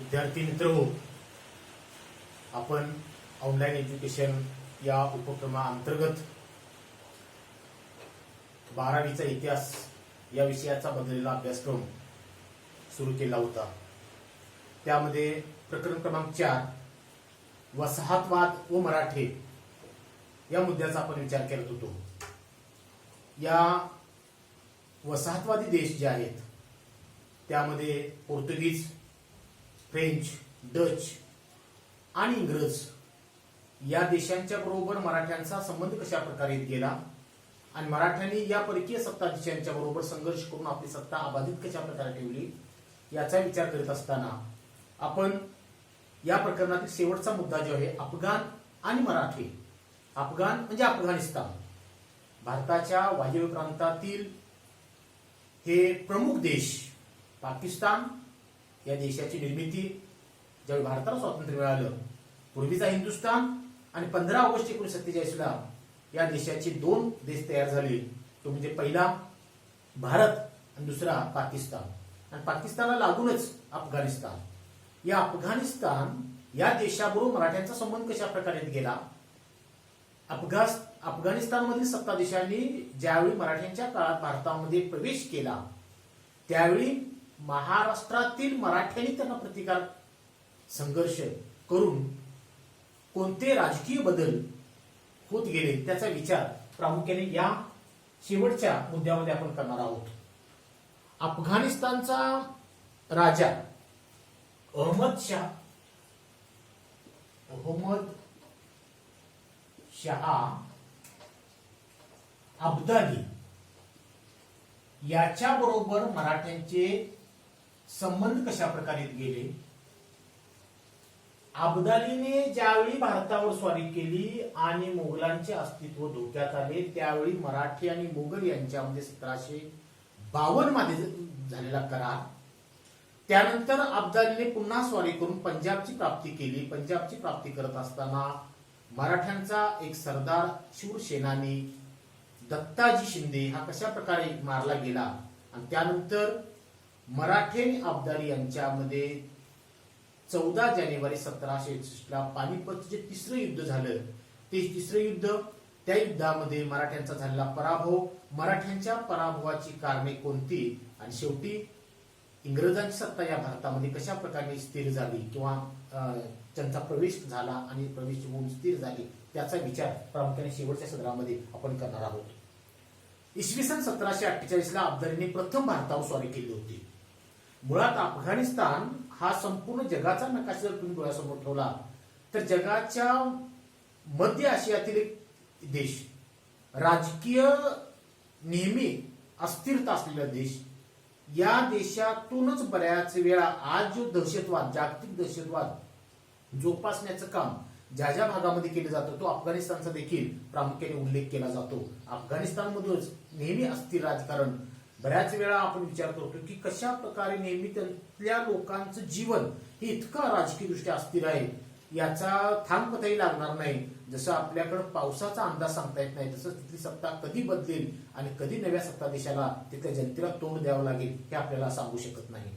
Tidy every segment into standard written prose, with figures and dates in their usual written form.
विद्यार्थी मित्रहो, आपण ऑनलाईन एज्युकेशन या उपक्रमाअंतर्गत 12वीचा इतिहास या विषयाचा बदललेला अभ्यासक्रम सुरू केला होता। त्यामध्ये प्रकरण क्रमांक 4 वसाहतवाद व मराठे या मुद्द्याचा आपण विचार करत होतो। या वसाहतवादी देश जे आहेत त्यामध्ये पोर्तुगीज, फ्रेंच, डच आणि इंग्रज या देशांच्या बरोबर मराठ्यांचा संबंध कशा प्रकारे गेला आणि मराठ्यांनी या परकीय सत्ताधीशांच्या बरोबर संघर्ष करून आपली सत्ता अबाधित कशा प्रकारे ठेवली याचा विचार करीत असताना आपण या प्रकरणातील शेवटचा मुद्दा जो आहे अफगाण आणि मराठे। अफगाण म्हणजे अफगाणिस्तान, भारताच्या वायव्य प्रांतातील हे प्रमुख देश। पाकिस्तान या देशाची निर्मिती ज्यावेळी भारताला स्वातंत्र्य मिळालं, पूर्वीचा हिंदुस्थान आणि 15 ऑगस्ट 1947ला या देशाचे 2 देश तयार झाले। तो म्हणजे पहिला भारत आणि दुसरा पाकिस्तान, आणि पाकिस्तानला लागूनच अफगाणिस्तान। या अफगाणिस्तान या देशाबरोबर मराठ्यांचा संबंध कशा प्रकारे गेला? अफगाणिस्तानमधील सत्ताधीशांनी ज्यावेळी मराठ्यांच्या काळात भारतामध्ये प्रवेश केला त्यावेळी महाराष्ट्रातील मराठ्यांनी त्यांना प्रतिकार संघर्ष करून कोणते राजकीय बदल होत गेले त्याचा विचार प्रामुख्याने या शेवटच्या मुद्द्यामध्ये आपण करणार आहोत। अफगाणिस्तानचा राजा अहमद शाह अब्दाली याच्या बरोबर मराठ्यांचे संबंध कशा प्रकारे गेले? अब्दालीने ज्यावेळी भारतावर स्वारी केली आणि मोगलांचे अस्तित्व धोक्यात आले त्यावेळी मराठी आणि मोगल यांच्यामध्ये 1752 मध्ये झालेला करार। त्यानंतर अब्दालीने पुन्हा स्वारी करून पंजाबची प्राप्ती केली। पंजाबची प्राप्ती करत असताना मराठ्यांचा एक सरदार शूरसेनानी दत्ताजी शिंदे हा कशा प्रकारे मारला गेला आणि त्यानंतर मराठे आणि अब्दाली यांच्यामध्ये 14 जानेवारी 1761 ला पानिपतचे जे तिसरं युद्ध झालं ते तिसरं युद्ध, त्या युद्धामध्ये मराठ्यांचा झालेला पराभव, मराठ्यांच्या पराभवाची कारणे कोणती आणि शेवटी इंग्रजांची सत्ता या भारतामध्ये कशा प्रकारे स्थिर झाली किंवा त्यांचा प्रवेश झाला आणि प्रवेश होऊन स्थिर झाली त्याचा विचार प्रामुख्याने शेवटच्या सदरामध्ये आपण करणार आहोत। इसवी सन 1748 ला अब्दालीने प्रथम भारतावर स्वारी केली होती। मुळात अफगाणिस्तान हा संपूर्ण जगाचा नकाशा जर तुम्ही डोळ्यासमोर ठेवला तर जगाच्या मध्य आशियातील एक देश, राजकीय नेहमी अस्थिरता असलेला देश, या देशातूनच बऱ्याच वेळा आज जो दहशतवाद, जागतिक दहशतवाद जोपासण्याचं काम ज्या ज्या भागामध्ये केलं जातं तो अफगाणिस्तानचा देखील प्रामुख्याने उल्लेख केला जातो। अफगाणिस्तानमधूनच नेहमी अस्थिर राजकारण, बऱ्याच वेळा आपण विचार करतो की कशा प्रकारे नेहमी त्यातल्या लोकांचं जीवन हे इतकं राजकीय दृष्ट्या अस्थिर आहे याचा थांबताही लागणार नाही। जसं आपल्याकडे पावसाचा अंदाज सांगता येत नाही तसंच तिथली सत्ता कधी बदलेल आणि कधी नव्या सत्ताधीशाला तिथल्या जनतेला तोंड द्यावं लागेल हे आपल्याला सांगू शकत नाही।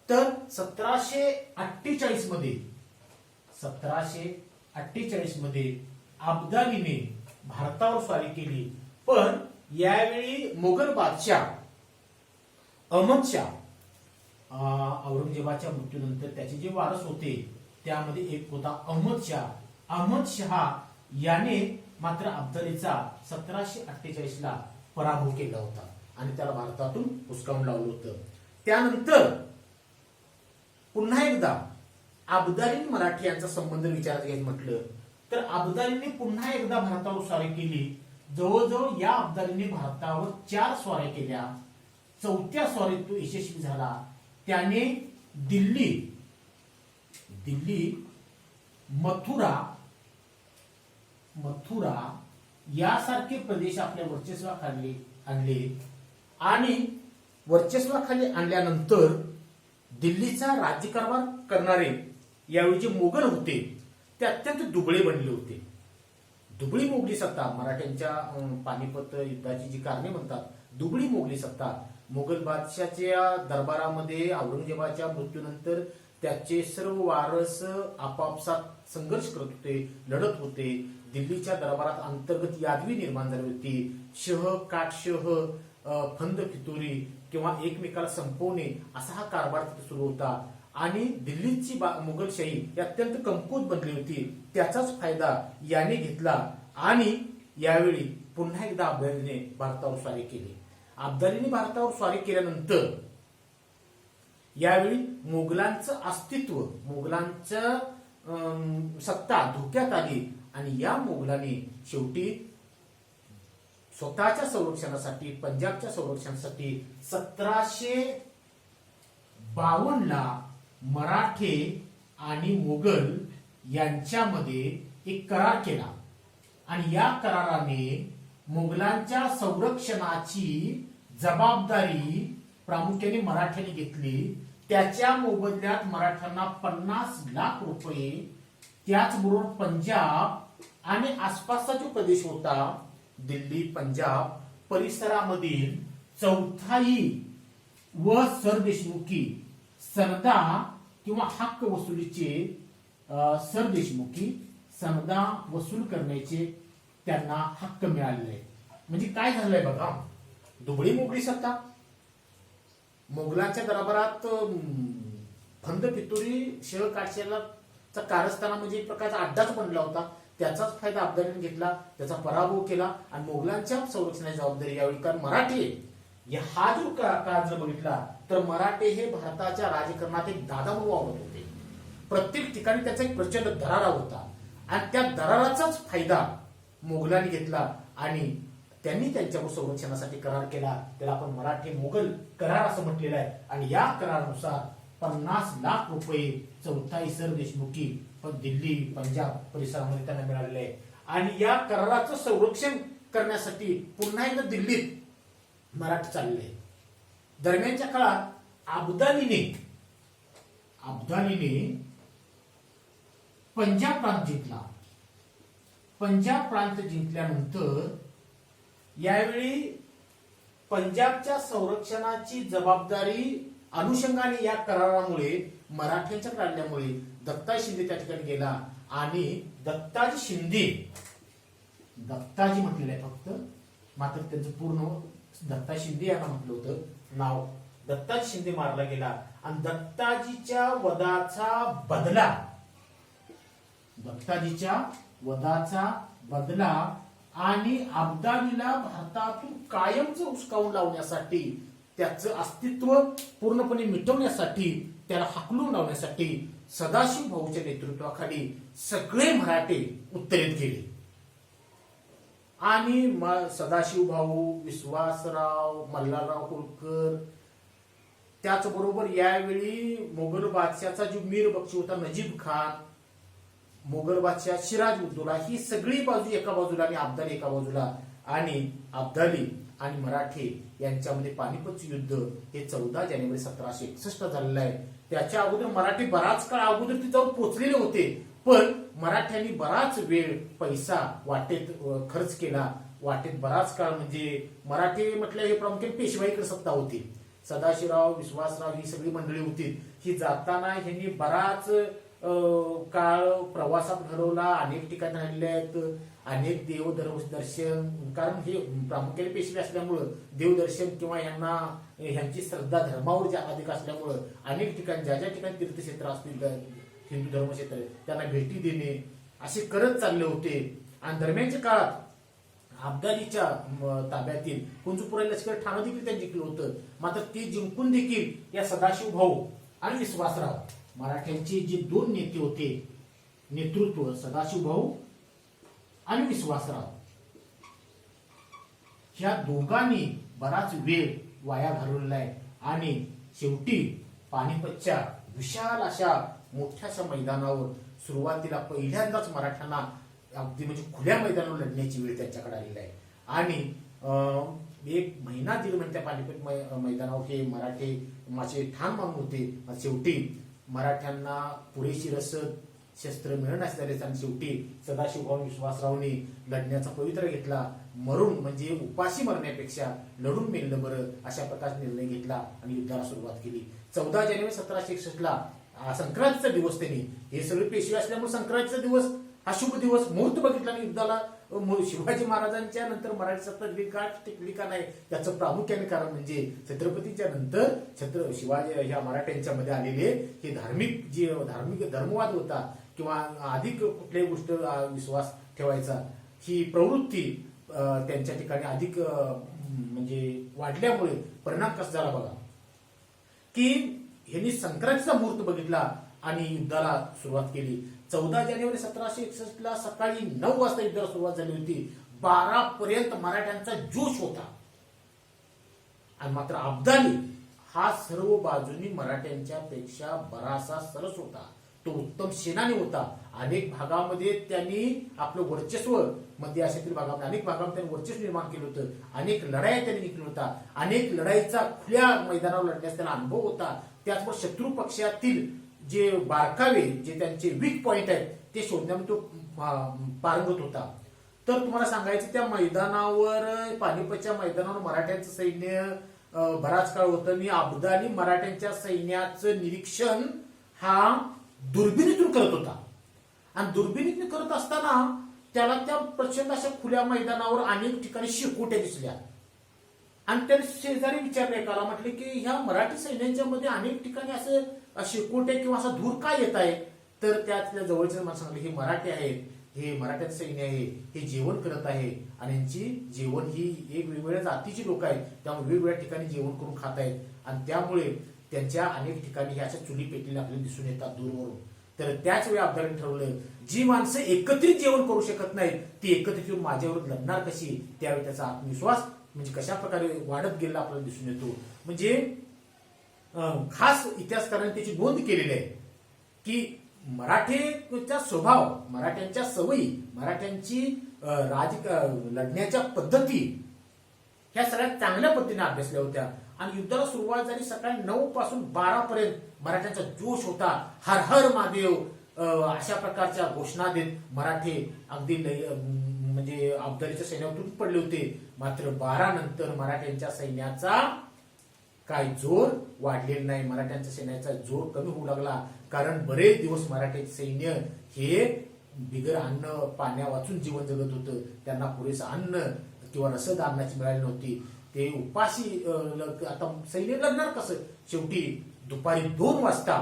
तर 1748 मध्ये अब्दालीने भारतावर स्वारी केली, पण यावेळी मोगल बादशाह अहमद शाह औरंगजेबाच्या मृत्यूनंतर त्याचे जे वारस होते त्यामध्ये एक होता अहमद शाह। अहमद शाह याने मात्र अब्दालीचा 1748 ला पराभव केला होता आणि त्याला भारतातून हुसकावून लावलं होतं। त्यानंतर पुन्हा एकदा अब्दाली मराठी यांचा संबंध विचारात घ्यायचं म्हटलं तर अब्दालीने पुन्हा एकदा भारतावर स्वारी केली। जवळजवळ या अब्दालीने भारतावर 4 स्वाऱ्या केल्या। 4थ्या स्वारीत तो यशस्वी झाला। त्याने दिल्ली, मथुरा यासारखे प्रदेश आपल्या वर्चस्वाखाली आणले आणि वर्चस्वाखाली आणल्यानंतर दिल्लीचा राज्यकारभार करणारे यावेळी जे मोगल होते ते अत्यंत दुबळे बनले होते। दुबळी मोगली सत्ता, मराठ्यांच्या पानिपत युद्धाची जी कारणे म्हणतात, दुबळी मोगली सत्ता मोगल बादशाहच्या दरबारामध्ये औरंगजेबाच्या मृत्यूनंतर त्याचे सर्व वारस आपापसात संघर्ष करत होते, लढत होते. दिल्लीच्या दरबारात अंतर्गत यादवी निर्माण झाली होती. शह काटशह, फंद फितुरी किंवा एकमेकाला संपवणे असा हा कारभार तिथे सुरू होता. आणि दिल्लीची मुघलशाही ही अत्यंत कमकुवत बनली होती. त्याचाच फायदा याने घेतला आणि यावेळी पुन्हा एकदा अब्दालीने भारतावर स्वारी केली. अब्दालीने भारतावर स्वारी केल्यानंतर यावेळी मुघलांचं अस्तित्व, मुघलांचं सत्ता धोक्यात आली आणि या मुघलांनी शेवटी स्वतःच्या संरक्षणासाठी, पंजाबच्या संरक्षणासाठी 1752 ला मराठे आणि मुघल यांच्यामध्ये एक करार केला आणि या कराराने मुघलांच्या संरक्षणाची जबाबदारी प्रामुख्याने मराठ्यांनी घेतली. त्याच्या मोबदल्यात मराठ्यांना 50 लाख रुपये, त्याचबरोबर पंजाब आणि आसपासचा जो प्रदेश होता, दिल्ली पंजाब परिसरामधील चौथाई व सरदेशमुखी सनदा किंवा हक्क वसुलीचे सरदेशमुखी सनदा वसूल करण्याचे त्यांना हक्क मिळालेले. म्हणजे काय झालंय बघा, दुबळी मुघली सत्ता, मुघलांच्या दरबारात फंद फितुरी शह काटशेलाचा कारस्थाना म्हणजे एक प्रकारचा अड्डाच बनला होता. त्याचाच फायदा अब्दालीने घेतला, त्याचा पराभव केला आणि मुघलांच्या संरक्षणाची जबाबदारी यावेळी, कारण मराठे हा जो काळ जर बघितला तर मराठे हे भारताच्या राजकारणात एक दादा म्हणून वावरत होते. प्रत्येक ठिकाणी त्याचा एक प्रचंड दरारा होता आणि त्या दराराचाच फायदा मुघलांनी घेतला आणि त्यांनी त्यांच्या संरक्षणासाठी करार केला. त्याला आपण मराठे मुघल करार असं म्हटलेलं आहे. आणि या करारानुसार 50 लाख रुपये चौथाई सरदेशमुखी दिल्ली पंजाब परिसरामध्ये त्यांना मिळालेले आहे. आणि या कराराचं संरक्षण करण्यासाठी पुन्हा एकदा दिल्लीत मराठे चालले. दरम्यानच्या काळात अब्दालीने पंजाब प्रांत जिंकला. पंजाब प्रांत जिंकल्यानंतर यावेळी पंजाबच्या संरक्षणाची जबाबदारी अनुषंगाने या करारामुळे मराठ्यांच्या काढल्यामुळे दत्ताजी शिंदे त्या ठिकाणी गेला आणि दत्ताजी शिंदे, दत्ताजी म्हटलेलं आहे फक्त, मात्र त्यांचं पूर्ण दत्ता शिंदे यांना म्हटलं होतं नाव. दत्ताजी शिंदे मारला गेला आणि दत्ताजीच्या वधाचा बदला आणि अब्दालीला भारतातून कायमच हुसकावून लावण्यासाठी, त्याचं अस्तित्व पूर्णपणे मिटवण्यासाठी, त्याला हाकलून लावण्यासाठी सदाशिव भाऊच्या नेतृत्वाखाली सगळे मराठे उत्तरेत गेले. आणि सदाशिव भाऊ, विश्वासराव, मल्हारराव होळकर, त्याचबरोबर यावेळी मोगल बादशाचा जो मीर बक्षी होता नजीब खान, मोगल बादशाह सिराज उद्दौला, ही सगळी बाजू एका बाजूला आणि अब्दाली एका बाजूला. आणि अब्दाली आणि मराठे यांच्यामध्ये पानिपतचं युद्ध हे 14 जानेवारी 1761 झालेलं आहे. त्याच्या अगोदर मराठी बराच काळ अगोदर तिथे जाऊन पोहोचलेले होते, पण मराठ्यांनी बराच वेळ पैसा वाटेत खर्च केला. वाटेत बराच काळ म्हणजे मराठी म्हटलं हे प्रामुख्याने पेशवाईकडे सत्ता होती. सदाशिवराव, विश्वासराव ही सगळी मंडळी होती. ही जाताना ह्यांनी बराच काळ प्रवासात घडवला, अनेक ठिकाणी राहिले आहेत, अनेक देवदर्शन, कारण हे प्रामुख्याने पेशवे असल्यामुळं देवदर्शन किंवा ह्यांची श्रद्धा धर्मावर ज्या अधिक असल्यामुळं अनेक ठिकाणी ज्या ठिकाणी तीर्थक्षेत्र असतील, हिंदू धर्मक्षेत्र, त्यांना भेटी देणे असे करत चालले होते. आणि दरम्यानच्या काळात अब्दालीच्या ताब्यातील कुंजपुरा लष्कर ठाणं देखील त्यांनी जिंकलं होतं. मात्र ते जिंकून देखील या सदाशिव भाऊ आणि विश्वासराव, मराठ्यांचे जे 2 नेते होते, नेतृत्व सदाशिव भाऊ आणि विश्वासराव, ह्या दोघांनी बराच वेळ वाया घालवलेला आहे. आणि शेवटी पानिपतच्या विशाल अशा मोठ्याशा मैदानावर सुरुवातीला पहिल्यांदाच मराठ्यांना अगदी म्हणजे खुल्या मैदानावर लढण्याची वेळ त्यांच्याकडे आलेली आहे. आणि 1 महिना 1.5 महिने त्या पानिपत मैदानावर हे मराठे माझे ठाण मानून होते. शेवटी मराठ्यांना पुरेशी रसद शस्त्र मिळण्यास झाले आणि शेवटी सदाशिवभाऊ विश्वासरावने लढण्याचा पवित्रा घेतला. मरून म्हणजे उपाशी मरण्यापेक्षा लढून मेललं बरं अशा प्रकारचा निर्णय घेतला आणि युद्धाला सुरुवात केली. 14 जानेवारी 1761 ला संक्रांतीचा दिवस त्यांनी, हे सगळे पेशवे असल्यामुळे संक्रांतीचा दिवस हा शुभ दिवस मुहूर्त बघितला आणि युद्धाला शिवाजी महाराजांच्या नंतर मराठी सत्ता टिकली का नाही त्याचं प्रामुख्याने कारण म्हणजे छत्रपतीच्या नंतर शिवाजी ह्या मराठ्यांच्या मध्ये आलेले हे धार्मिक धर्मवाद होता किंवा अधिक कुठल्याही गोष्ट विश्वास ठेवायचा ही प्रवृत्ती त्यांच्या ठिकाणी अधिक म्हणजे वाढल्यामुळे परिणाम कसा झाला बघा की ह्यांनी संक्रांतीचा मुहूर्त बघितला आणि युद्धाला सुरुवात केली. 14 जानेवारी 1761 ला सकाळी 9 वाजता युद्धाला सुरुवात झाली होती. 12 पर्यंत मराठ्यांचा जोश होता आणि मात्र अब्दाली हा सर्व बाजूनी मराठ्यांच्या पेक्षा बराचसा सरस होता. तो उत्तम सेनानी होता. अनेक भागामध्ये त्यांनी आपलं वर्चस्व मध्य आशियातील भागामध्ये अनेक भागामध्ये त्यांनी वर्चस्व निर्माण केलं होतं. अनेक लढाया त्यांनी जिंकल्या होता. अनेक लढाईचा खुल्या मैदानावर लढण्याचा त्याला अनुभव होता. त्याचबरोबर शत्रू पक्षातील जे बारकावे जे त्यांचे वीक पॉइंट आहेत ते शोधण्यामध्ये तो पारंगत होता. तर तुम्हाला सांगायचं त्या मैदानावर पानिपतच्या मैदानावर मराठ्यांचं सैन्य बराच काळ होतं आणि अब्दाली मराठ्यांच्या सैन्याचं निरीक्षण हा दुर्बिणीतून करत होता आणि दुर्बिणीतून करत असताना त्याला त्या प्रचंड अशा खुल्या मैदानावर अनेक ठिकाणी शेकोट्या दिसल्या आणि त्याने शेजारी विचारले एकाला म्हटले की ह्या मराठी सैन्यांच्या मध्ये अनेक ठिकाणी असं शेकोटे किंवा असा धूर काय येत आहे. तर त्यातल्या जवळच्या मला सांगले हे मराठी आहेत, हे मराठ्याचं सैन्य आहे, हे जेवण करत आहे आणि यांची जेवण ही एक वेगवेगळ्या जातीची लोक आहेत त्यामुळे वेगवेगळ्या ठिकाणी जेवण करून खात आहेत आणि त्यामुळे त्यांच्या अनेक ठिकाणी ह्या अशा चुली पेटलेल्या आपल्याला दिसून येतात दूरवरून. तर त्याच वेळी अब्दालीने ठरवलं जी माणसं एकत्रित जेवण करू शकत नाहीत ती एकत्रित येऊन माझ्यावर लढणार कशी. त्यावेळी त्याचा आत्मविश्वास म्हणजे कशा प्रकारे वाढत गेला आपल्याला दिसून येतो. म्हणजे खास इतिहासकारांनी त्याची नोंद केलेली आहे की मराठ्यांचा स्वभाव, मराठ्यांच्या सवयी, मराठ्यांची लढण्याच्या पद्धती ह्या सगळ्यात चांगल्या पद्धतीने अभ्यासल्या होत्या आणि युद्धाला सुरुवात झाली सकाळी 9 पासून 12 पर्यंत मराठ्यांचा जोश होता. हर हर महादेव अशा प्रकारच्या घोषणा देत मराठे अगदी म्हणजे अब्दालीच्या सैन्यावर तुटून पडले होते. मात्र 12 नंतर मराठ्यांच्या सैन्याचा काय जोर वाढलेला नाही. मराठ्यांच्या सैन्याचा जोर कमी होऊ लागला कारण बरेच दिवस मराठ्याचे सैन्य हे बिगर अन्न पाण्या वाचून जीवन जगत होतं. त्यांना पुरेसं अन्न किंवा रसद अन्नाची मिळाली नव्हती. ते उपाशी आता सैन्य लढणार कसं. शेवटी दुपारी 2 वाजता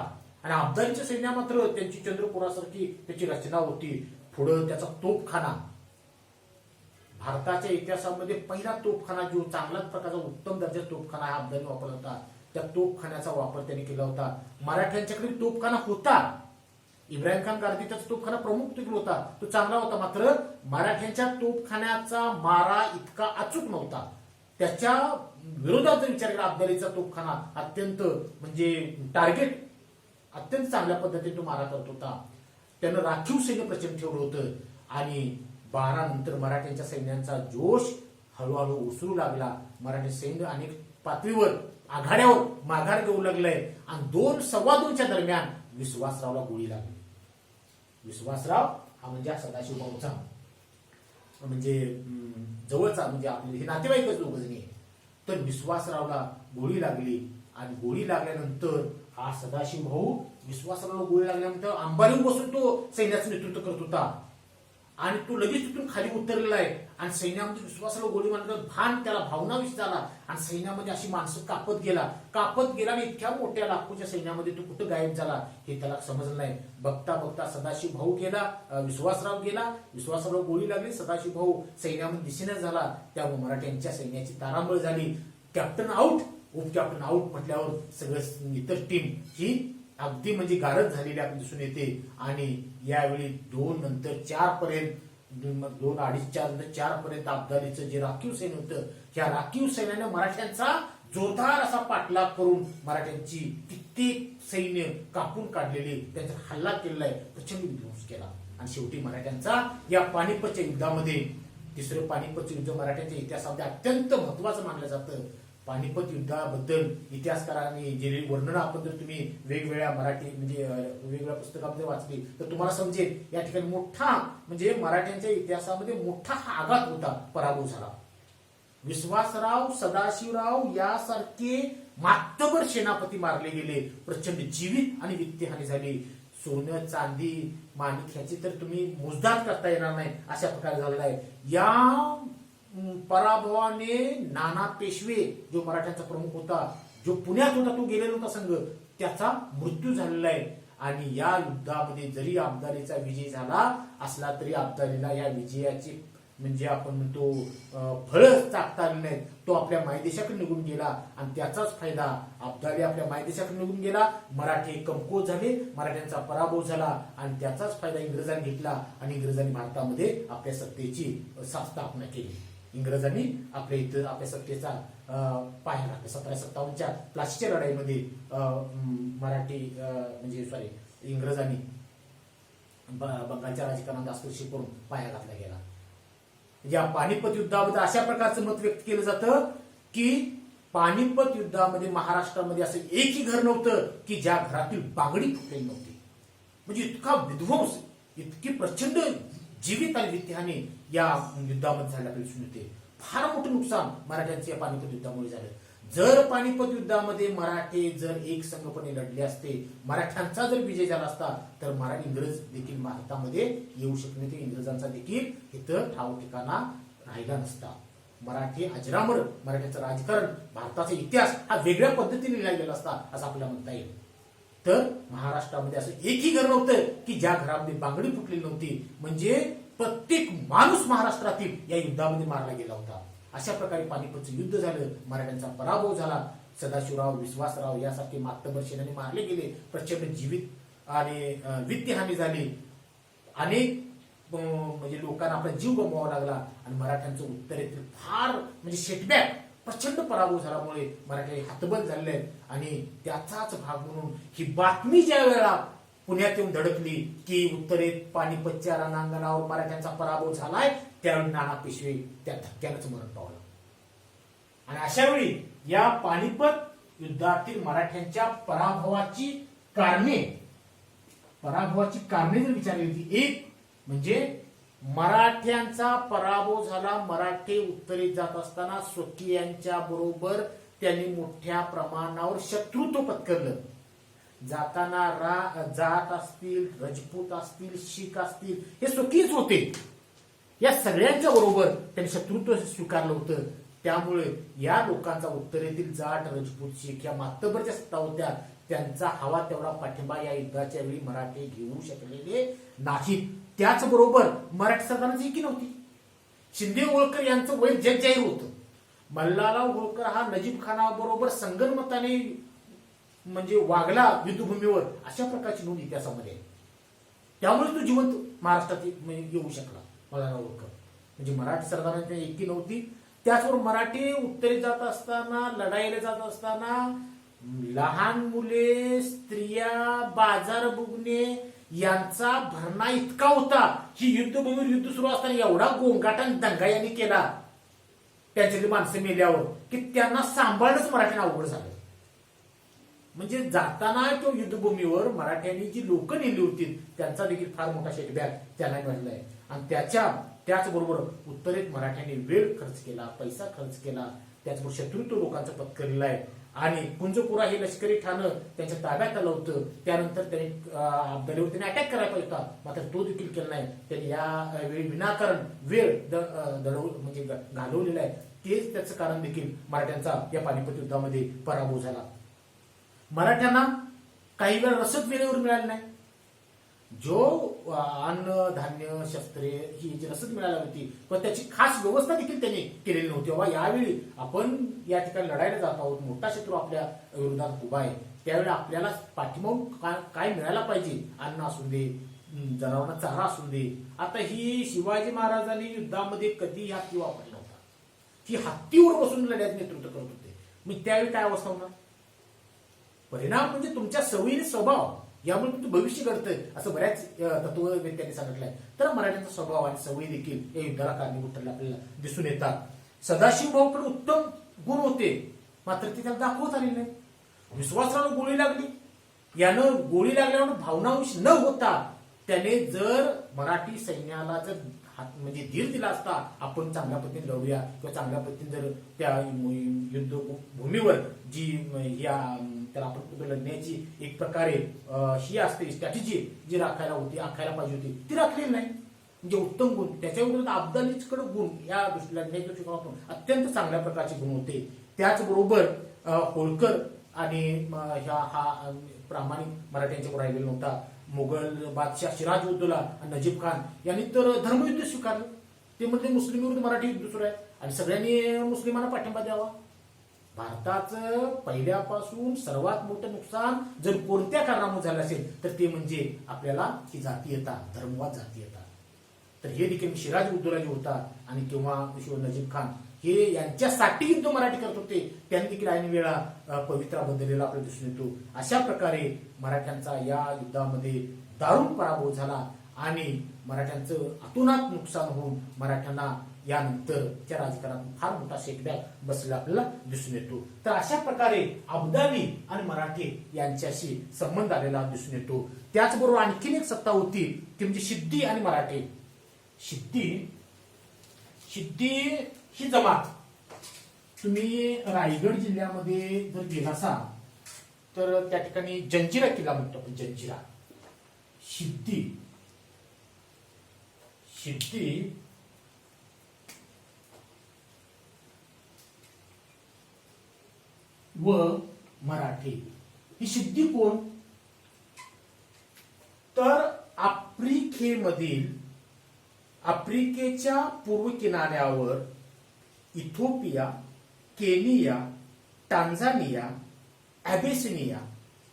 आणि अब्दालीच्या सैन्या मात्र त्यांची चंद्रपुरासारखी त्याची रचना होती. पुढं त्याचा तोफखाना भारताच्या इतिहासामध्ये पहिला तोफखाना जो चांगल्याच प्रकारचा उत्तम दर्जाचा तोफखाना हा अब्दाली वापरला होता. त्या तोफखान्याचा वापर त्यांनी केला होता. मराठ्यांच्याकडे तोफखाना होता. इब्राहिम खान गारदी त्याचा तोफखाना प्रमुख तिकडे होता, तो चांगला होता. मात्र मराठ्यांच्या तोफखान्याचा मारा इतका अचूक नव्हता. त्याच्या विरोधात जर विचार केला अब्दालीचा तोफखाना अत्यंत म्हणजे टार्गेट अत्यंत चांगल्या पद्धतीने तो मारा करत होता. त्यानं राखीव सैन्य प्रचंड ठेवलं होतं आणि 12 नंतर मराठ्यांच्या सैन्यांचा जोश हळूहळू उसरू लागला. मराठी सैन्य अनेक पातळीवर आघाड्यावर माघार घेऊ लागलंय आणि 2 सव्वा 2च्या दरम्यान विश्वासरावला गोळी लागली. विश्वासराव हा म्हणजे सदाशिव भाऊचा म्हणजे जवळचा म्हणजे आपले हे नातेवाईकच दोघ जणी. तर विश्वासरावला गोळी लागली आणि गोळी लागल्यानंतर हा सदाशिव भाऊ विश्वासरावला गोळी लागल्यानंतर अंबारीवर बसून तो सैन्याचं नेतृत्व करत होता आणि तो लगेच तिथून खाली उतरलेला आहे आणि सैन्यामध्ये विश्वासाला गोळी मारल्यावर भान त्याला भावनाविष झाला आणि सैन्यामध्ये अशी माणसं कापत गेला आणि इतक्या मोठ्या लाखोच्या सैन्यामध्ये तो कुठं गायब झाला हे त्याला समजलं नाही. बघता बघता सदाशिव भाऊ गेला, विश्वासराव गेला, विश्वासराव गोळी लागली, सदाशिव भाऊ सैन्यामध्ये दिसेना झाला. त्यामुळे मराठ्यांच्या सैन्याची तारांबळ झाली. कॅप्टन आउट, उपकॅप्टन आउट म्हटल्यावर सगळं इतर टीम ही अगदी म्हणजे गारद झालेली आपल्याला दिसून येते. आणि यावेळी 2 नंतर 4 पर्यंत 2, 2:30, 4 नंतर 4 पर्यंत अब्दालीचं जे राखीव सैन्य होतं त्या राखीव सैन्याने मराठ्यांचा जोरदार असा पाठलाग करून मराठ्यांची कित्येक सैन्य कापून काढलेली त्यांचा हल्ला केलेला आहे, प्रचंड विध्वंस केला. आणि शेवटी मराठ्यांचा या पानिपतच्या युद्धामध्ये तिसरं पानिपतचं युद्ध मराठ्यांच्या इतिहासामध्ये अत्यंत महत्वाचं मानलं जातं. पानिपत युद्धाबद्दल इतिहासकारांनी जे वर्णन आपण जर तुम्ही वेगवेगळ्या मराठी म्हणजे वेगवेगळ्या पुस्तकांमध्ये वाचली तर तुम्हाला समजेल या ठिकाणी मोठा म्हणजे मराठ्यांच्या इतिहासामध्ये मोठा हा आघात होता, पराभव झाला. विश्वासराव, सदाशिवराव यासारखे मातबर सेनापती मारले गेले, प्रचंड जीवित आणि वित्तहानी झाली. सोनं चांदी माणिक ह्याची तर तुम्ही मोजदाद करता येणार नाही अशा प्रकारे झालेला आहे. या पराभवाने नाना पेशवे जो मराठ्यांचा प्रमुख होता, जो पुण्यात होता, तो गेलेला होता संघ, त्याचा मृत्यू झालेला आहे. आणि या युद्धामध्ये जरी अब्दालीचा विजय झाला असला तरी अब्दालीला या विजयाची म्हणजे आपण म्हणतो फळ चाकता आली नाहीत. तो आपल्या मायदेशाकडे निघून गेला आणि त्याचाच फायदा अब्दाली आपल्या मायदेशाकडे निघून गेला. मराठी कमकुवत झाले, मराठ्यांचा पराभव झाला आणि त्याचाच फायदा इंग्रजांनी घेतला आणि इंग्रजांनी भारतामध्ये आपल्या सत्तेची स्थापना केली. इंग्रजांनी आपल्या इथं आपल्या सत्तेचा पाया घातला. 1757च्या प्लासीच्या लढाईमध्ये इंग्रजांनी बंगालच्या राजकारणात दास्पृशी करून पाया घातला गेला. या पानिपत युद्धाबद्दल अशा प्रकारचं मत व्यक्त केलं जातं की पानिपत युद्धामध्ये महाराष्ट्रामध्ये असं एकही घर नव्हतं की ज्या घरातील बांगडी फुटलेली नव्हती. म्हणजे इतका विध्वंस, इतकी प्रचंड जीवित आणि वित्तहानी या युद्धामध्ये झाल्याला दिसून येते. फार मोठं नुकसान मराठ्यांचे या पानिपत युद्धामुळे झालं. जर पानिपत युद्धामध्ये मराठे जर एक संघपणे लढले असते, मराठ्यांचा जर विजय झाला असता तर इंग्रज देखील भारतामध्ये येऊ शकले नव्हते. इंग्रजांचा देखील इथं ठाव ठिकाणा राहिला नसता. मराठी अजरामर मराठ्यांचं राजकारण, भारताचा इतिहास हा वेगळ्या पद्धतीने लिहिला गेला असता असं आपल्याला म्हणता येईल. तर महाराष्ट्रामध्ये असं एकही घर नव्हतं की ज्या घरामध्ये बांगडी फुटलेली नव्हती. म्हणजे प्रत्येक माणूस महाराष्ट्रातील या युद्धामध्ये मारला गेला होता. अशा प्रकारे पानिपतचं युद्ध झालं, मराठ्यांचा पराभव झाला. सदाशिवराव, विश्वासराव यासारखे मातबर सेनानी मारले गेले, प्रचंड जीवित आणि वित्तहानी झाली. अनेक म्हणजे लोकांना आपला जीव गमवावा लागला आणि मराठ्यांचं उत्तरेतील फार म्हणजे सेटबॅक, प्रचंड पराभव झाल्यामुळे मराठी हातबल झालेले आहेत. आणि त्याचाच भाग म्हणून ही बातमी ज्या वेळेला पुण्यात येऊन धडकली की उत्तरेत पानिपतच्या रणांगणावर मराठ्यांचा पराभव झालाय, त्यावेळी नाना पेशवे त्या धक्क्यानंच मरण पावलं. आणि अशा वेळी या पानिपत युद्धातील मराठ्यांच्या पराभवाची कारणे जर विचारली होती, एक म्हणजे मराठ्यांचा पराभव झाला. मराठे उत्तरेत जात असताना स्वकीयांच्या बरोबर त्यांनी मोठ्या प्रमाणावर शत्रुत्व पत्करलं. जाताना जाट असतील, रजपूत असतील, शीख असतील, हे स्वकीयच होते. या सगळ्यांच्या बरोबर त्यांनी शत्रुत्व स्वीकारलं होतं. त्यामुळे या लोकांचा उत्तरेतील जाट, रजपूत, शीख या मातबरच्या सत्ता होत्या, त्यांचा हवा तेवढा पाठिंबा या युद्धाच्या वेळी मराठे घेऊ शकलेले नाहीत. त्याचबरोबर मराठी सरकारची एकी नव्हती. शिंदे होळकर यांचं वैर जगजाहीर होतं. मल्हारराव होळकर हा नजीब खानाबरोबर संगनमताने म्हणजे वागला युद्धभूमीवर, अशा प्रकारची नोंद इतिहासामध्ये. त्यामुळे तो जिवंत महाराष्ट्रात येऊ शकला मल्हारराव होळकर. म्हणजे मराठी सरदारांची एकी नव्हती. त्याचबरोबर मराठी उत्तरेत जात असताना, लढाईला जात असताना लहान मुले, स्त्रिया, बाजार बुगणे यांचा भरणा इतका होता की युद्धभूमीवर युद्ध सुरू असताना एवढा गोंगाटान दंगा यांनी केला त्यांच्यातली माणसं मेल्यावर की त्यांना सांभाळणंच मराठ्यांना अवघड झालं. म्हणजे जाताना तो युद्धभूमीवर मराठ्यांनी जी लोक नेली होती त्यांचा देखील फार मोठा शेटबॅक त्यांना मिळालाय. आणि त्याचबरोबर उत्तरेत मराठ्यांनी वेळ खर्च केला, पैसा खर्च केला, त्याचबरोबर शत्रुत्व लोकांचं पत्करलेलं आहे. आणि कुंजपुरा हे लष्करी ठाणं त्यांच्या ताब्यात आलं होतं. त्यानंतर त्यांनी अब्दालीवर त्यांनी अटॅक करायला पाहिजे होता, मात्र तो देखील केला नाही. त्यांनी या वेळी विनाकारण वेळ म्हणजे घालवलेला आहे. तेच त्याचं कारण देखील मराठ्यांचा या पानिपत युद्धामध्ये पराभव झाला. मराठ्यांना काही वेळ रसद वेळेवर मिळाली नाही. जो अन्न, धान्य, शस्त्रे ही जी रसद मिळाली होती पण त्याची खास व्यवस्था देखील त्यांनी केलेली नव्हती. बाबा यावेळी आपण या ठिकाणी लढायला जात आहोत, मोठा शत्रू आपल्या विरोधात उभा आहे, त्यावेळी आपल्याला पाठीमागून काय मिळायला पाहिजे, अन्न असू दे, जनावरांना चारा असू दे. आता ही शिवाजी महाराजांनी युद्धामध्ये कधी हत्ती वापरला नव्हता. ही हत्तीवर बसून लढ्यात नेतृत्व करत होते. मग त्यावेळी काय अवस्था होणार? परिणाम म्हणजे तुमच्या सवयीने स्वभाव यामुळे तुमचं भविष्य घडतंय असं बऱ्याच तत्ववेत्यांनी सांगितलंय. तर मराठ्यांचा स्वभाव आणि सवयी देखील या युद्धाला कारणीभूत ठरले आपल्याला दिसून येतात. सदाशिवभाऊकडे उत्तम गुण होते मात्र ते त्याला दाखवत आले नाही. विश्वासराव गोळी लागली, यानं गोळी लागल्यावर भावनांश न होता त्याने जर मराठी सैन्याला जर म्हणजे धीर दिला असता, आपण चांगल्या पद्धतीने लढूया किंवा चांगल्या पद्धतीने जर त्या युद्ध भूमीवर जी या त्याला आपण कुठं लढण्याची एक प्रकारे ही असते स्ट्रॅटेजी जी आखायला पाहिजे होती, ती राखलेली नाही. म्हणजे उत्तम गुण त्याच्याविरुद्ध अब्दालीकडे गुण या दृष्टीला दृष्टिकोनातून अत्यंत चांगल्या प्रकारचे गुण होते. त्याचबरोबर होळकर आणि हा प्रामाणिक मराठ्यांच्यावर राहिलेला नव्हता. मुघल बादशाह सिराजउद्दौला आणि नजीब खान यांनी तर धर्मयुद्ध स्वीकारलं. ते म्हणजे मुस्लिम विरुद्ध मराठी युद्ध सुरू आहे आणि सगळ्यांनी मुस्लिमांना पाठिंबा द्यावा. भारताचं पहिल्यापासून सर्वात मोठं नुकसान जर कोणत्या कारणामुळे झालं असेल तर ते म्हणजे आपल्याला ही जातीयता, धर्मवाद जातीयता. तर हे देखील सिराजउद्दौला जे होता आणि किंवा नजीब खान हे यांच्यासाठी युद्ध मराठी करत होते, त्यांनी देखील ऐन वेळा पवित्रा बदललेला आपल्याला दिसून येतो. अशा प्रकारे मराठ्यांचा या युद्धामध्ये दारुण पराभव झाला आणि मराठ्यांचं अतोनात नुकसान होऊन मराठ्यांना यानंतरच्या राजकारणात फार मोठा शेकबॅक बसलेला आपल्याला दिसून येतो. तर अशा प्रकारे अब्दाली आणि मराठे यांच्याशी संबंध आलेला दिसून येतो. त्याचबरोबर आणखीन एक सत्ता होती ती म्हणजे सिद्धी आणि मराठे. सिद्धी ही जमात तुम्ही रायगड जिल्ह्यामध्ये जर गेला असाल तर त्या ठिकाणी जंजिरा किल्ला म्हणतो आपण. जंजिरा सिद्धी व मराठे. ही सिद्धी कोण तर आफ्रिकेच्या पूर्व किनाऱ्यावर इथिओपिया, केनिया, टांझानिया, अबेसिनिया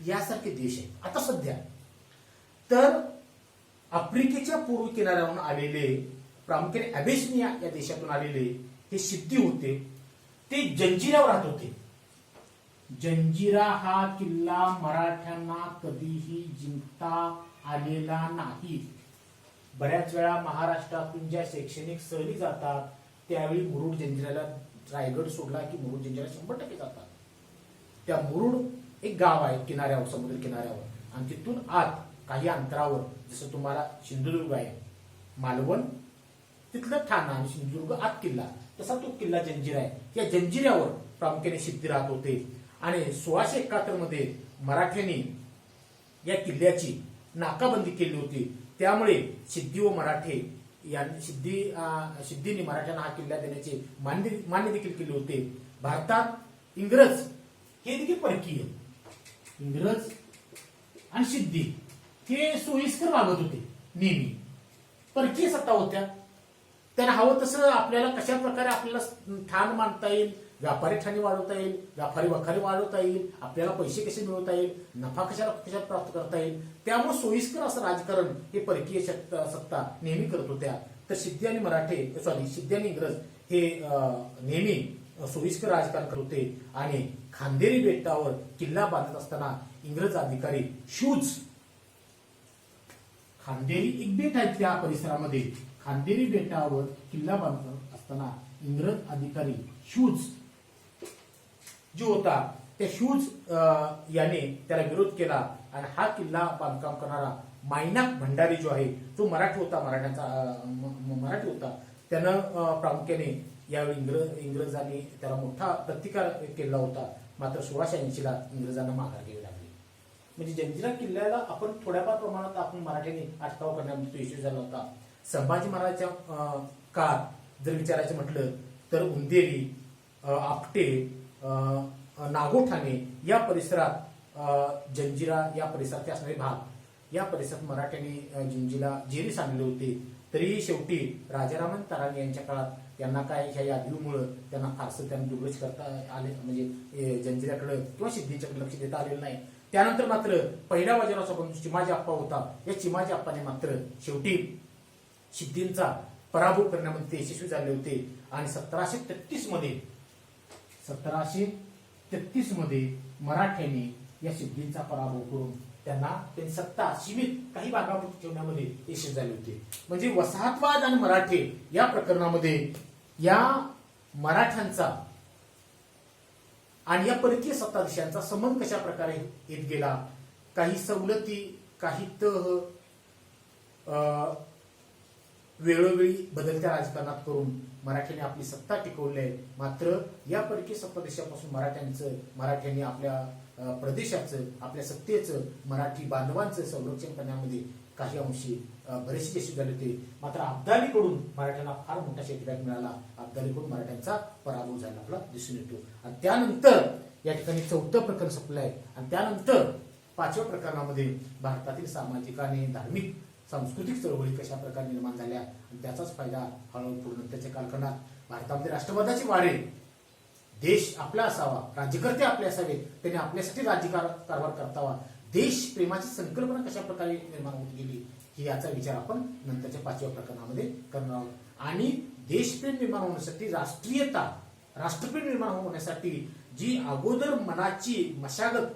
यासारखे देश आहेत आता सध्या. तर आफ्रिकेच्या पूर्व किनाऱ्यावरून आलेले प्रामुख्याने अबेसिनिया या देशातून आलेले हे सिद्धी होते. ते जंजिरावर राहत होते. जंजिरा हा किल्ला मराठ्यांना कधीही जिंकता आलेला नाही. बऱ्याच वेळा महाराष्ट्रातून ज्या शैक्षणिक सहली जातात त्यावेळी मुरुड जंजिराला, रायगड सोडला की मुरुड जंजिरा 100% जातात. त्या मुरुड एक गाव आहे किनाऱ्यावर, समुद्र किनाऱ्यावर, आणि तिथून आत काही अंतरावर जसं तुम्हाला सिंधुदुर्ग आहे, मालवण तिथलं ठाणा आणि सिंधुदुर्ग आत किल्ला, तसा तो किल्ला जंजिरा आहे. या जंजिऱ्यावर प्रामुख्याने सिद्धी राहत होते. आणि 1671 मध्ये मराठ्यांनी या किल्ल्याची नाकाबंदी केली होती. त्यामुळे सिद्धी व मराठे यांनी सिद्धीने मराठ्यांना हा किल्ला देण्याचे मान्य देखील केले होते. भारतात इंग्रज हे देखील परकीय, इंग्रज आणि सिद्धी हे सोयीस्कर वागत होते. नेहमी परकीय सत्ता होत्या. त्यांना हवं तसं आपल्याला कशा प्रकारे आपल्याला ठाण मानता येईल, व्यापारी ठाणी वाढवता येईल, व्यापारी वखारी वाढवता येईल, आपल्याला पैसे कसे मिळवता येईल, नफा कशा प्राप्त करता येईल, त्यामुळे सोयीस्कर असं राजकारण हे परकीय सत्ता नेहमी करत होत्या. तर सिद्धी आणि इंग्रज हे नेहमी सोयीस्कर राजकारण करत होते. आणि खांदेरी बेटावर किल्ला बांधत असताना इंग्रज अधिकारी खांदेरी एक बेट आहे त्या परिसरामध्ये, खांदेरी बेटावर किल्ला बांधत असताना इंग्रज अधिकारी शूज जो होता त्या शूज याने त्याला विरोध केला. आणि हा किल्ला बांधकाम करणारा मायनाक भंडारी जो आहे तो मराठी होता. त्यानं प्रामुख्याने यावेळी इंग्रजांनी त्याला मोठा प्रतिकार केला होता. मात्र 1680 ला इंग्रजांना माघार घ्यावी लागली. म्हणजे जंजिरा किल्ल्याला आपण थोड्याफार प्रमाणात आपण मराठ्यांनी अटकाव करण्यामध्ये तो यशस्वी झाला होता. संभाजी महाराजांच्या काळात जर विचारायचं म्हटलं तर उंदेरी, आपटे, नागोठाणे या परिसरात जंजिरा या परिसराचे असणारे भाग या परिसरात मराठ्यांनी जंजिरा जेरीस आणले होते. तरीही शेवटी राजारामन तराणी यांच्या काळात त्यांना काय ह्या यादवीमुळे त्यांना फारसं त्यांना दुर्लक्ष करता आले, म्हणजे जंजिऱ्याकडे किंवा सिद्धीच्याकडे लक्ष देता आलेलं नाही. त्यानंतर मात्र पहिल्या बाजीरावचा बंधू चिमाजी आप्पा होता. या चिमाजी आप्पाने मात्र शेवटी सिद्धींचा पराभव करण्यामध्ये ते यशस्वी झाले होते. आणि 1733 मध्ये मराठ्यांनी या सिद्धींचा पराभव करून त्यांनी सत्ता सीमित काही भागापुरती ठेवण्यामध्ये यशस्वी झाले होते. म्हणजे वसाहतवाद आणि मराठे या प्रकरणामध्ये या मराठ्यांचा आणि या परकीय सत्ताधीशांचा संबंध कशा प्रकारे येत गेला. काही सवलती, काही तह, वेळोवेळी बदलत्या राजकारणात करून मराठ्यांनी आपली सत्ता टिकवली आहे. मात्र या परकीय प्रदेशापासून मराठ्यांनी आपल्या प्रदेशाचं, आपल्या सत्तेचं, मराठी बांधवांचं संरक्षण करण्यामध्ये काही अंशी बरेचसे यशस्वी झाले होते. मात्र अब्दालीकडून मराठ्यांना फार मोठा सेटबॅक मिळाला. अब्दालीकडून मराठ्यांचा पराभव झाला आपला दिसून येतो. आणि त्यानंतर या ठिकाणी 4थं प्रकरण संपलं आहे. आणि त्यानंतर 5व्या प्रकरणामध्ये भारतातील सामाजिक आणि धार्मिक सांस्कृतिक चळवळी कशा प्रकारे निर्माण झाल्या आणि त्याचाच फायदा हळूहळू पूर्णत्वाच्या कालखंडात भारतामध्ये राष्ट्रवादाची वाढे, देश आपला असावा, राज्यकर्ते आपले असावेत, त्यांनी आपल्यासाठी कारभार करतावा, देश प्रेमाची संकल्पना कशा प्रकारे निर्माण होत गेली ही याचा विचार आपण नंतरच्या 5व्या प्रकरणामध्ये करणार आहोत. आणि देशप्रेम निर्माण होण्यासाठी, राष्ट्रीयता, राष्ट्रप्रेम निर्माण होण्यासाठी जी अगोदर मनाची मशागत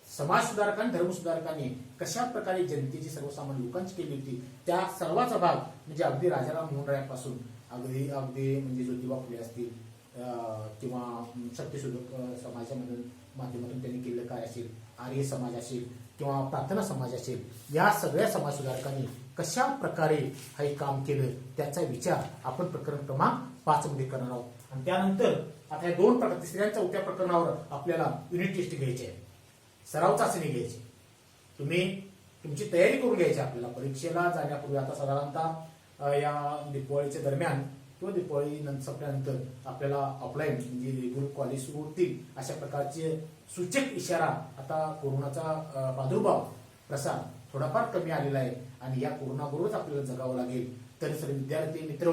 समाज सुधारकांनी, धर्मसुधारकांनी कशा प्रकारे जनतेची, सर्वसामान्य लोकांची केली होती, त्या सर्वाचा भाग म्हणजे अगदी राजाराम मोहन रायांपासून अगदी म्हणजे ज्योतिबा फुले असतील किंवा सत्यशोधक समाजामधून माध्यमातून त्यांनी केलेलं कार्य असेल, आर्य समाज असेल किंवा प्रार्थना समाज असेल, या सगळ्या समाज सुधारकांनी कशा प्रकारे हे काम केलं त्याचा विचार आपण प्रकरण क्रमांक 5 मध्ये करणार आहोत. आणि त्यानंतर आता या 2 प्रकार, 3ऱ्या आणि 4थ्या प्रकरणावर आपल्याला युनिट टेस्ट घ्यायची आहे, सराव चाचणी घ्यायची. तुम्ही तुमची तयारी करून घ्यायची. आपल्याला परीक्षेला जाण्यापूर्वी आता साधारणतः या दिवाळीच्या दरम्यान किंवा दिवाळी संपल्यानंतर आपल्याला ऑफलाईन म्हणजे रेग्युलर कॉलेज सुरू होतील अशा प्रकारचे सूचक इशारा, आता कोरोनाचा प्रादुर्भाव प्रसार थोडाफार कमी आलेला आहे आणि या कोरोनाबरोबरच आपल्याला जगावं लागेल. तर सर्व विद्यार्थी मित्र,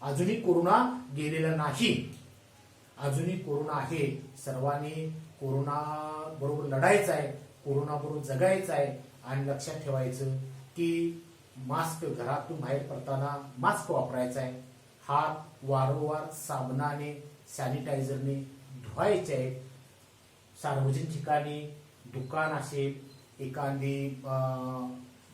अजूनही कोरोना गेलेला नाही, अजूनही कोरोना आहे. सर्वांनी कोरोना बरोबर लढायचं आहे, कोरोना बरोबर जगायचं आहे. आणि लक्षात ठेवायचं की मास्क, घरातून बाहेर पडताना मास्क वापरायचा आहे, हात वारंवार साबणाने, सॅनिटायझरने धुवायचे आहेत. सार्वजनिक ठिकाणी, दुकान असेल, एखादी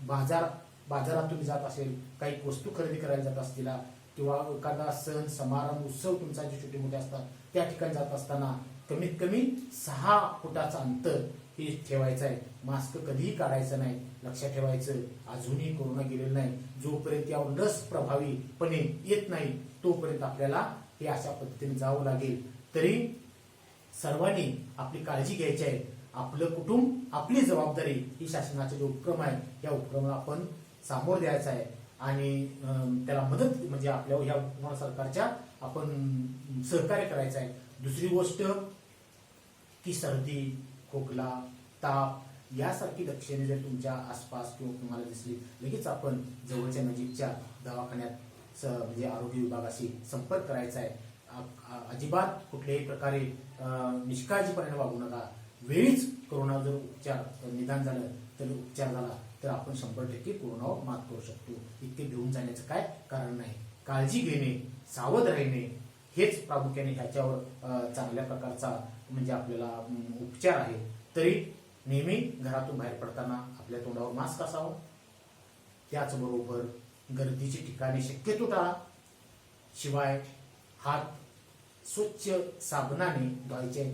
बाजारात तुम्ही जात असेल, काही वस्तू खरेदी करायला जात असतील किंवा एखादा सण समारंभ उत्सव तुमचा जे छोटे मोठे असतात त्या ठिकाणी जात असताना कमीत कमी 6 फुटाचं अंतर हे ठेवायचं आहे. मास्क कधीही काढायचं नाही. लक्षात ठेवायचं अजूनही कोरोना गेलेला नाही. जोपर्यंत यावर लस प्रभावीपणे येत नाही तोपर्यंत आपल्याला हे अशा पद्धतीने जावं लागेल. तरी सर्वांनी आपली काळजी घ्यायची आहे. आपलं कुटुंब, आपली जबाबदारी ही शासनाचा जो उपक्रम आहे या उपक्रमाला आपण सामोरं द्यायचा आहे आणि त्याला मदत म्हणजे आपल्या ह्या सरकारच्या आपण सहकार्य करायचं आहे. दुसरी गोष्ट की सर्दी, खोकला, ताप यासारखी लक्षणे जर तुमच्या आसपास किंवा तुम्हाला दिसली, लगेच आपण जवळच्या नजीकच्या दवाखान्यात म्हणजे आरोग्य विभागाशी संपर्क करायचा आहे. अजिबात कुठल्याही प्रकारे निष्काळजीपणे वागू नका. वेळीच कोरोना जर निदान झालं तर उपचार झाला तर आपण 100% कोरोनावर मात करू शकतो. इतके भिवून जाण्याचं काय कारण नाही. काळजी घेणे, सावध राहणे हेच प्रामुख्याने ह्याच्यावर चांगल्या प्रकारचा म्हणजे आपल्याला उपचार आहे. तरी नेहमी घरातून बाहेर पडताना आपल्या तोंडावर मास्क असावा. त्याचबरोबर गर्दीची ठिकाणी शक्यतो टाळा. शिवाय हात स्वच्छ साबणाने धुवायचे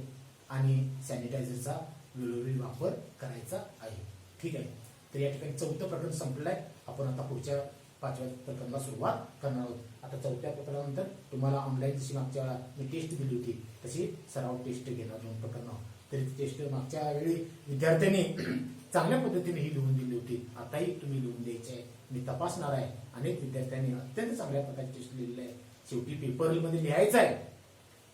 आणि सॅनिटायझरचा वेळोवेळी वापर करायचा आहे. ठीक आहे. तर या ठिकाणी 4थं प्रकरण संपलं आहे. आपण आता पुढच्या 5व्या प्रकरणाला सुरुवात करणार आहोत. आता 4थ्या प्रकरणानंतर तुम्हाला ऑनलाईन जशी मागच्या वेळा मी टेस्ट दिली होती तशी सराव टेस्ट घेणार 2 प्रकरण. तरी टेस्ट मागच्या वेळी विद्यार्थ्यांनी चांगल्या पद्धतीने ही लिहून दिली होती. आताही तुम्ही लिहून द्यायचे आहे. मी तपासणार आहे. अनेक विद्यार्थ्यांनी अत्यंत चांगल्या प्रकारे टेस्ट लिहिलेलं आहे. शेवटी पेपरमध्ये लिहायचं आहे.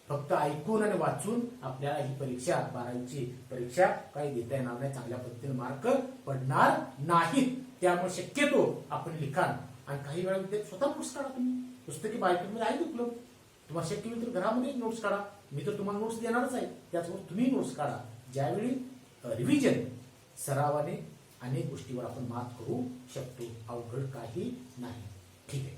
फक्त ऐकून आणि वाचून आपल्याला ही परीक्षा 12वीची परीक्षा काही देता येणार नाही. चांगल्या पद्धतीने मार्क पडणार नाहीत. त्यामुळे शक्यतो आपण लिखाण आणि काही वेळा विद्यार्थी स्वतः नोट्स काढा. तुम्ही पुस्तकी बायकोमध्ये आहेत उपलब्ध. तुम्हाला शक्य होईल तर घरामध्ये नोट्स काढा. मी तर तुम्हाला नोट्स देणारच आहे. त्याचबरोबर तुम्ही नोट्स काढा. ज्यावेळी रिव्हिजन सरावाने अनेक गोष्टीवर आपण मात करू शकतो. अवघड काही नाही. ठीक आहे.